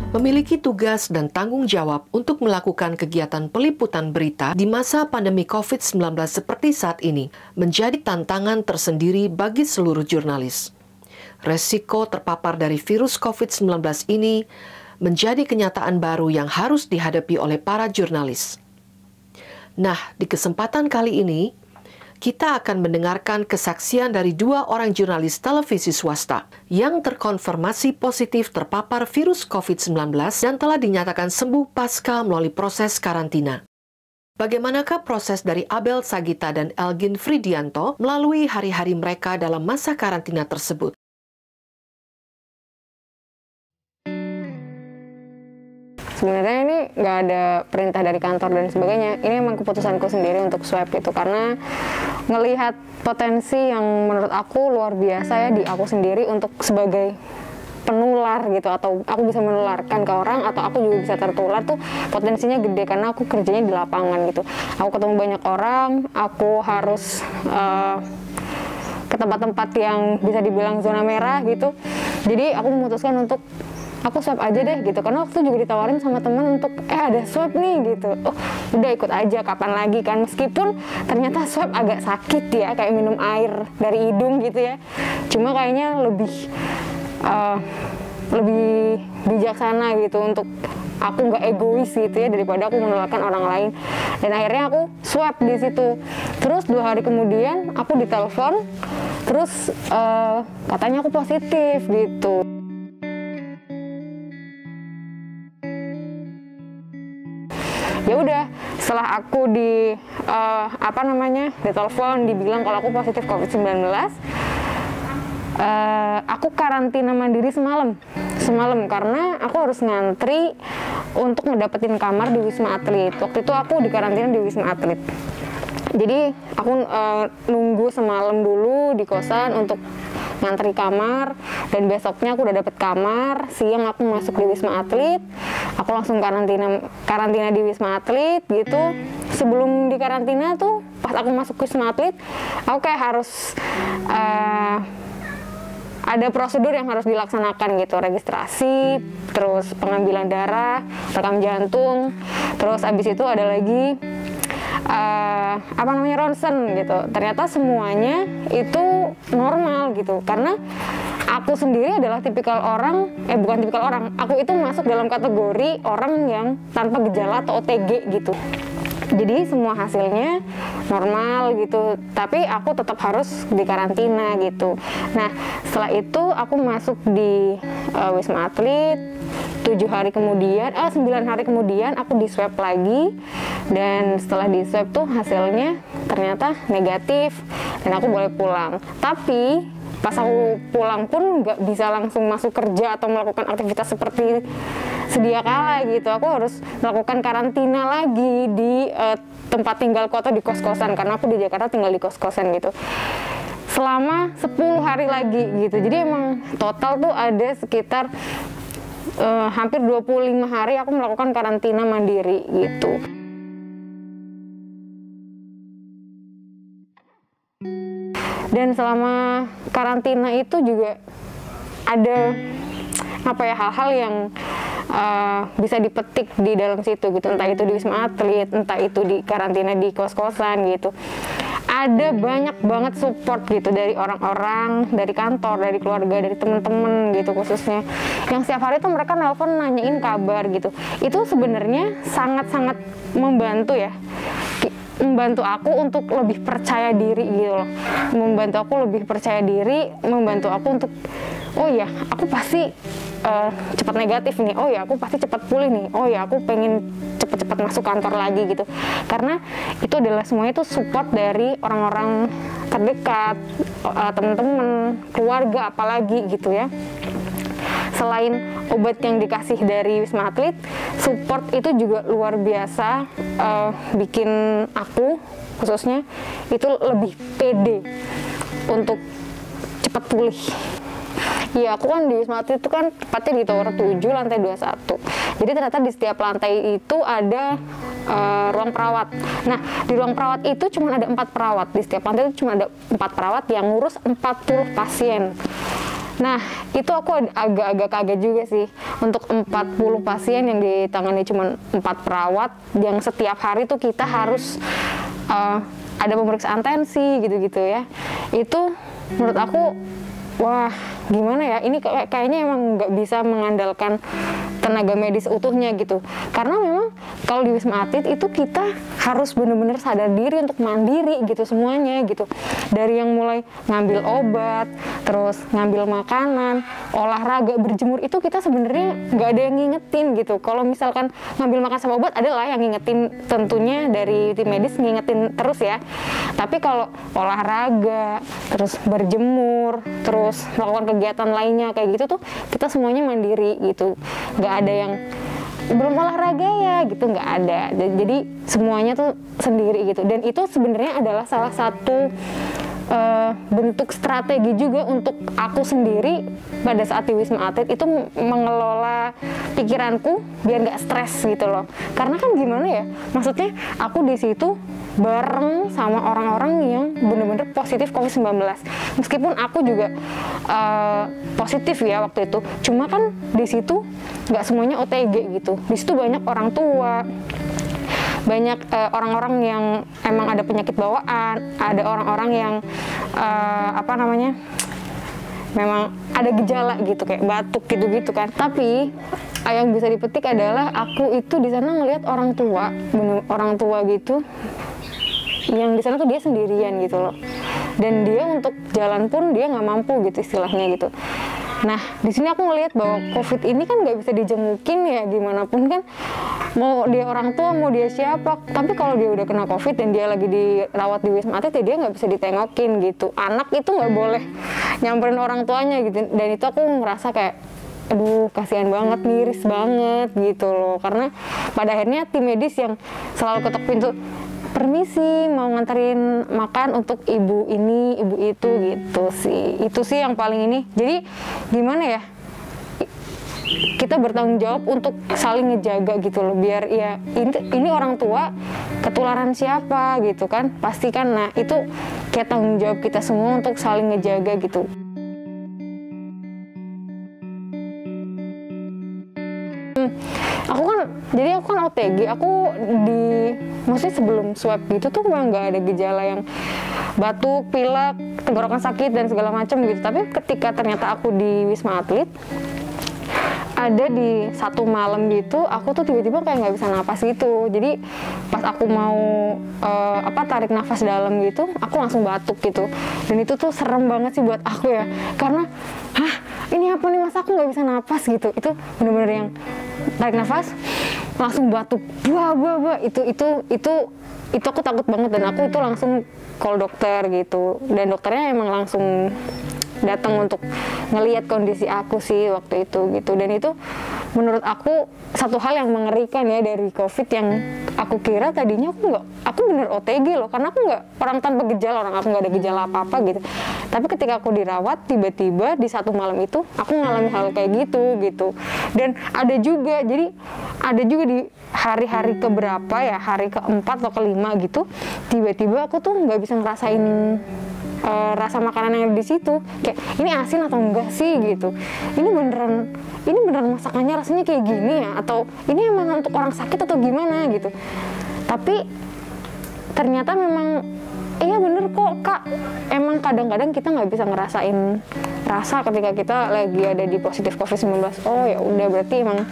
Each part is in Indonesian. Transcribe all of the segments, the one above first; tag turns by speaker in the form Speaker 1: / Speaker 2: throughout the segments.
Speaker 1: Memiliki tugas dan tanggung jawab untuk melakukan kegiatan peliputan berita di masa pandemi COVID-19 seperti saat ini menjadi tantangan tersendiri bagi seluruh jurnalis. Resiko terpapar dari virus COVID-19 ini menjadi kenyataan baru yang harus dihadapi oleh para jurnalis. Nah, di kesempatan kali ini, kita akan mendengarkan kesaksian dari 2 orang jurnalis televisi swasta yang terkonfirmasi positif terpapar virus COVID-19 dan telah dinyatakan sembuh pasca melalui proses karantina. Bagaimanakah proses dari Abel Sagita dan Elgin Fridianto melalui hari-hari mereka dalam masa karantina tersebut?
Speaker 2: Sebenarnya ini nggak ada perintah dari kantor dan sebagainya. Ini emang keputusanku sendiri untuk swab itu, karena ngelihat potensi yang menurut aku luar biasa ya di aku sendiri untuk sebagai penular gitu, atau aku bisa menularkan ke orang, atau aku juga bisa tertular tuh potensinya gede karena aku kerjanya di lapangan gitu. Aku ketemu banyak orang, aku harus ke tempat-tempat yang bisa dibilang zona merah gitu. Jadi aku memutuskan untuk aku swab aja deh gitu, karena waktu itu juga ditawarin sama teman untuk ada swab nih gitu. Oh udah ikut aja, kapan lagi kan, meskipun ternyata swab agak sakit ya, kayak minum air dari hidung gitu ya. Cuma kayaknya lebih bijaksana gitu untuk aku nggak egois gitu ya, daripada aku menularkan orang lain. Dan akhirnya aku swab di situ. Terus 2 hari kemudian aku ditelepon, terus katanya aku positif gitu. Ya udah, setelah aku ditelepon, dibilang kalau aku positif COVID-19, aku karantina mandiri semalam karena aku harus ngantri untuk ngedapetin kamar di Wisma Atlet. Waktu itu aku di karantina di Wisma Atlet. Jadi aku nunggu semalam dulu di kosan untuk ngantri kamar, dan besoknya aku udah dapet kamar. Siang aku masuk di Wisma Atlet, aku langsung karantina di Wisma Atlet gitu. Sebelum di karantina tuh, pas aku masuk ke Wisma Atlet, aku kayak harus ada prosedur yang harus dilaksanakan gitu, registrasi, terus pengambilan darah, rekam jantung, terus abis itu ada lagi ronsen gitu. Ternyata semuanya itu normal gitu, karena aku sendiri adalah bukan tipikal orang, aku itu masuk dalam kategori orang yang tanpa gejala atau OTG gitu. Jadi semua hasilnya normal gitu, tapi aku tetap harus dikarantina gitu. Nah, setelah itu aku masuk di Wisma Atlet. 9 hari kemudian aku di swab lagi, dan setelah di swab tuh hasilnya ternyata negatif dan aku boleh pulang. Tapi pas aku pulang pun nggak bisa langsung masuk kerja atau melakukan aktivitas seperti sedia kala gitu. Aku harus melakukan karantina lagi di tempat tinggalku atau di kos-kosan, karena aku di Jakarta tinggal di kos-kosan gitu, selama 10 hari lagi gitu. Jadi emang total tuh ada sekitar hampir 25 hari aku melakukan karantina mandiri gitu. Dan selama karantina itu juga ada hal-hal yang bisa dipetik di dalam situ gitu, entah itu di Wisma Atlet, entah itu di karantina di kos-kosan gitu. Ada banyak banget support gitu dari orang-orang, dari kantor, dari keluarga, dari teman-teman gitu khususnya, yang setiap hari tuh mereka nelpon nanyain kabar gitu. Itu sebenarnya sangat-sangat membantu ya, membantu aku untuk lebih percaya diri gitu loh, membantu aku aku untuk oh ya aku pasti cepat negatif nih, oh ya aku pasti cepat pulih nih, oh ya aku pengen cepat-cepat masuk kantor lagi gitu. Karena itu adalah semuanya itu support dari orang-orang terdekat, teman-teman, keluarga apalagi gitu ya. Selain obat yang dikasih dari Wisma Atlet, support itu juga luar biasa, bikin aku khususnya itu lebih pede untuk cepat pulih. Iya, aku kan di Wisma Atlet itu kan tepatnya di Tower 7 lantai 21. Jadi ternyata di setiap lantai itu ada ruang perawat. Nah, di ruang perawat itu cuma ada 4 perawat. Di setiap lantai itu cuma ada 4 perawat yang ngurus 40 pasien. Nah, itu aku agak-agak kaget juga sih. Untuk 40 pasien yang ditangani cuma 4 perawat, yang setiap hari tuh kita harus ada pemeriksaan tensi gitu-gitu ya. Itu menurut aku, wah gimana ya, ini kayaknya emang nggak bisa mengandalkan tenaga medis utuhnya gitu. Karena memang kalau di Wisma Atlet itu kita harus benar-benar sadar diri untuk mandiri gitu semuanya gitu. Dari yang mulai ngambil obat, terus ngambil makanan, olahraga, berjemur, itu kita sebenarnya nggak ada yang ngingetin gitu. Kalau misalkan ngambil makan sama obat, adalah yang ngingetin, tentunya dari tim medis ngingetin terus ya. Tapi kalau olahraga, terus berjemur, terus melakukan kegiatan lainnya kayak gitu tuh kita semuanya mandiri gitu. Nggak ada yang belum olahraga ya gitu, nggak ada. Jadi semuanya tuh sendiri gitu. Dan itu sebenarnya adalah salah satu bentuk strategi juga untuk aku sendiri pada saat di Wisma Atlet itu mengelola pikiranku biar nggak stres gitu loh. Karena kan gimana ya, maksudnya aku di situ bareng sama orang-orang yang bener-bener positif COVID-19. Meskipun aku juga positif ya waktu itu, cuma kan di situ nggak semuanya OTG gitu. Di situ banyak orang tua, banyak orang-orang yang emang ada penyakit bawaan, ada orang-orang yang memang ada gejala gitu kayak batuk gitu-gitu kan. Tapi yang bisa dipetik adalah aku itu di sana ngelihat orang tua gitu, yang di sana tuh dia sendirian gitu loh. Dan dia untuk jalan pun dia nggak mampu gitu istilahnya gitu. Nah, di sini aku ngelihat bahwa COVID ini kan nggak bisa dijengukin ya, gimana pun kan, mau dia orang tua, mau dia siapa. Tapi kalau dia udah kena COVID dan dia lagi dirawat di Wisma Atlet, ya dia nggak bisa ditengokin gitu. Anak itu nggak boleh nyamperin orang tuanya gitu. Dan itu aku ngerasa kayak, aduh kasihan banget, miris banget gitu loh. Karena pada akhirnya tim medis yang selalu ketok pintu, permisi mau nganterin makan untuk ibu ini, ibu itu gitu sih. Itu sih yang paling ini. Jadi gimana ya, kita bertanggung jawab untuk saling ngejaga gitu loh, biar ya ini orang tua ketularan siapa gitu kan, pastikan. Nah itu kayak tanggung jawab kita semua untuk saling ngejaga gitu. Aku kan OTG, maksudnya sebelum swab gitu tuh memang nggak ada gejala yang batuk, pilek, tenggorokan sakit dan segala macam gitu. Tapi ketika ternyata aku di Wisma Atlet, ada di satu malam gitu, aku tuh tiba-tiba kayak nggak bisa napas gitu. Jadi pas aku mau tarik nafas dalam gitu, aku langsung batuk gitu. Dan itu tuh serem banget sih buat aku ya, karena ini apa nih, masa aku nggak bisa napas gitu. Itu bener-bener yang tarik nafas langsung batuk, itu aku takut banget. Dan aku itu langsung call dokter gitu, dan dokternya emang langsung datang untuk ngelihat kondisi aku sih waktu itu gitu. Dan itu menurut aku satu hal yang mengerikan ya dari COVID, yang aku kira tadinya aku bener OTG loh, karena aku nggak orang tanpa gejala, aku nggak ada gejala apa-apa gitu. Tapi ketika aku dirawat, tiba-tiba di satu malam itu aku ngalami hal kayak gitu. Dan ada juga di hari-hari keberapa ya, hari keempat atau kelima gitu, tiba-tiba aku tuh nggak bisa ngerasain rasa makanan yang ada di situ. Kayak ini asin atau enggak sih gitu, ini beneran masakannya rasanya kayak gini ya, atau ini emang untuk orang sakit atau gimana gitu. Tapi ternyata memang iya bener kok Kak, emang kadang-kadang kita nggak bisa ngerasain rasa ketika kita lagi ada di positif COVID-19. Oh ya udah, berarti emang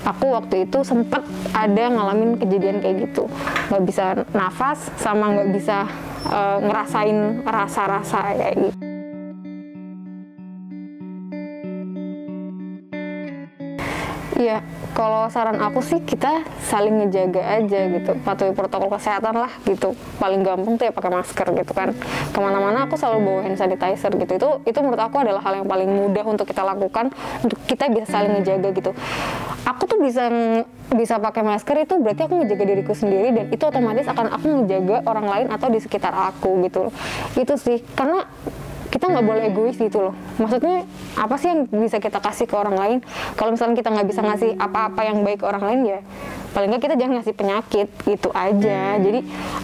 Speaker 2: aku waktu itu sempet ada ngalamin kejadian kayak gitu, nggak bisa nafas sama nggak bisa ngerasain rasa-rasa kayak gitu. Iya, kalau saran aku sih kita saling ngejaga aja gitu, patuhi protokol kesehatan lah gitu. Paling gampang tuh ya pakai masker gitu kan. Kemana-mana aku selalu bawa hand sanitizer gitu. Itu menurut aku adalah hal yang paling mudah untuk kita lakukan, untuk kita bisa saling ngejaga gitu. Aku tuh bisa pakai masker, itu berarti aku ngejaga diriku sendiri, dan itu otomatis akan aku ngejaga orang lain atau di sekitar aku gitu. Itu sih, karena kita nggak boleh egois gitu loh. Maksudnya apa sih yang bisa kita kasih ke orang lain? Kalau misalnya kita nggak bisa ngasih apa-apa yang baik ke orang lain, ya paling nggak kita jangan ngasih penyakit gitu aja. Jadi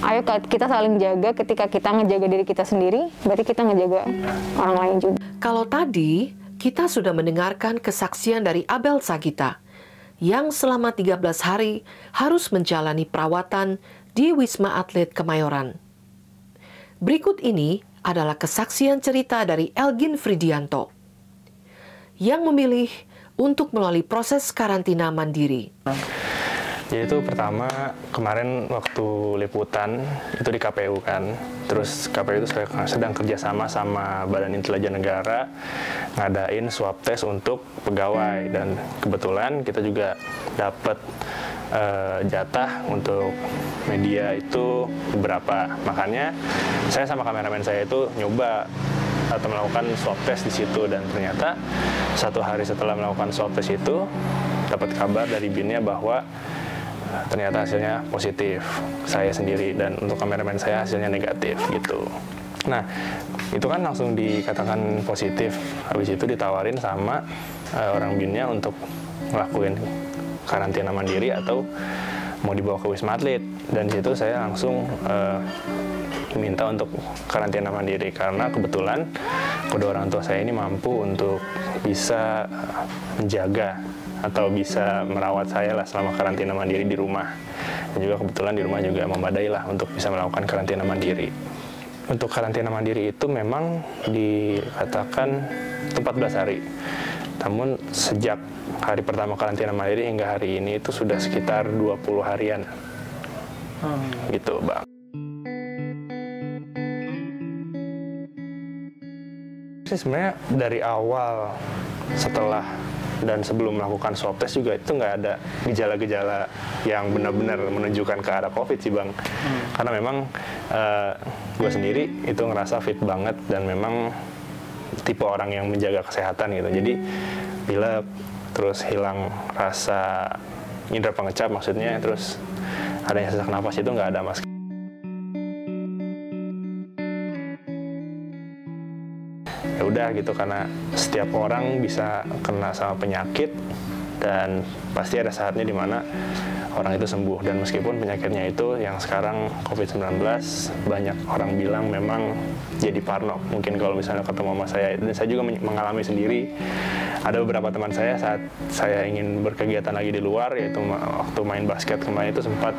Speaker 2: ayo kita saling jaga. Ketika kita ngejaga diri kita sendiri, berarti kita ngejaga orang lain juga.
Speaker 1: Kalau tadi kita sudah mendengarkan kesaksian dari Abel Sagita yang selama 13 hari harus menjalani perawatan di Wisma Atlet Kemayoran. Berikut ini adalah kesaksian cerita dari Elgin Fridianto yang memilih untuk melalui proses karantina mandiri.
Speaker 3: Jadi itu pertama kemarin waktu liputan itu di KPU kan, terus KPU itu sedang kerjasama sama Badan Intelijen Negara ngadain swab test untuk pegawai, dan kebetulan kita juga dapat jatah untuk media itu beberapa, makanya saya sama kameramen saya itu nyoba atau melakukan swab test di situ, dan ternyata 1 hari setelah melakukan swab test itu dapat kabar dari BIN-nya bahwa ternyata hasilnya positif, saya sendiri, dan untuk kameramen saya hasilnya negatif gitu. Nah itu kan langsung dikatakan positif, habis itu ditawarin sama orang BIN-nya untuk ngelakuin karantina mandiri atau mau dibawa ke Wisma Atlet, dan situ saya langsung minta untuk karantina mandiri karena kebetulan kedua orang tua saya ini mampu untuk bisa menjaga atau bisa merawat saya lah selama karantina mandiri di rumah, dan juga kebetulan di rumah juga memadai lah untuk bisa melakukan karantina mandiri. Untuk karantina mandiri itu memang dikatakan 14 hari, namun sejak hari pertama karantina mandiri hingga hari ini itu sudah sekitar 20 harian gitu Bang. Sebenarnya dari awal, setelah dan sebelum melakukan swab test juga itu nggak ada gejala-gejala yang benar-benar menunjukkan ke arah COVID sih Bang. Karena memang gue sendiri itu ngerasa fit banget dan memang tipe orang yang menjaga kesehatan gitu. Jadi pilek, terus hilang rasa indera pengecap maksudnya, terus adanya sesak napas itu nggak ada mas. Ya udah gitu, karena setiap orang bisa kena sama penyakit dan pasti ada saatnya dimana orang itu sembuh, dan meskipun penyakitnya itu yang sekarang COVID-19 banyak orang bilang memang jadi parno mungkin kalau misalnya ketemu sama saya, dan saya juga mengalami sendiri. Ada beberapa teman saya saat saya ingin berkegiatan lagi di luar, yaitu waktu main basket kemarin itu sempat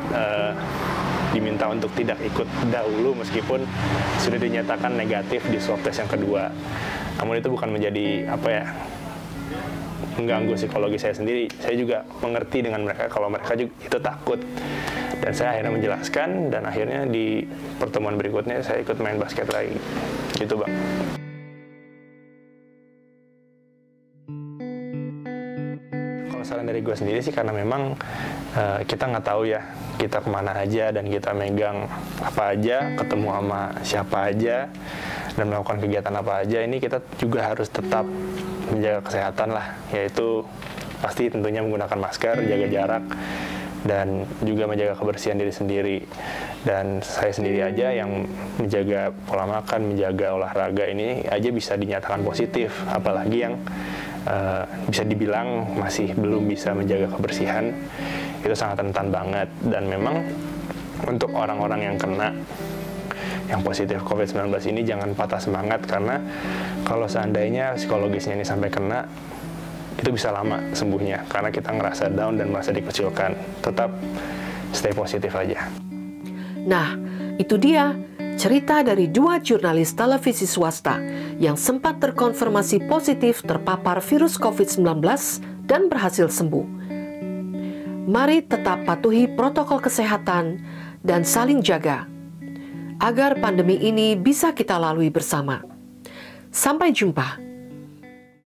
Speaker 3: diminta untuk tidak ikut dahulu meskipun sudah dinyatakan negatif di swab test yang kedua. Namun itu bukan menjadi mengganggu psikologi saya sendiri. Saya juga mengerti dengan mereka kalau mereka juga itu takut. Dan saya akhirnya menjelaskan, dan akhirnya di pertemuan berikutnya saya ikut main basket lagi. Gitu Bang. Kalau saran dari gue sendiri sih, karena memang kita nggak tahu ya kita kemana aja dan kita megang apa aja, ketemu sama siapa aja, dan melakukan kegiatan apa aja, ini kita juga harus tetap menjaga kesehatan lah, yaitu pasti tentunya menggunakan masker, jaga jarak, dan juga menjaga kebersihan diri sendiri. Dan saya sendiri aja yang menjaga pola makan, menjaga olahraga ini aja bisa dinyatakan positif, apalagi yang bisa dibilang masih belum bisa menjaga kebersihan, itu sangat rentan banget. Dan memang untuk orang-orang yang kena, yang positif COVID-19 ini jangan patah semangat, karena kalau seandainya psikologisnya ini sampai kena, itu bisa lama sembuhnya, karena kita ngerasa down dan merasa dikecilkan. Tetap stay positif aja.
Speaker 1: Nah, itu dia cerita dari 2 jurnalis televisi swasta yang sempat terkonfirmasi positif terpapar virus COVID-19 dan berhasil sembuh. Mari tetap patuhi protokol kesehatan dan saling jaga, agar pandemi ini bisa kita lalui bersama. Sampai jumpa.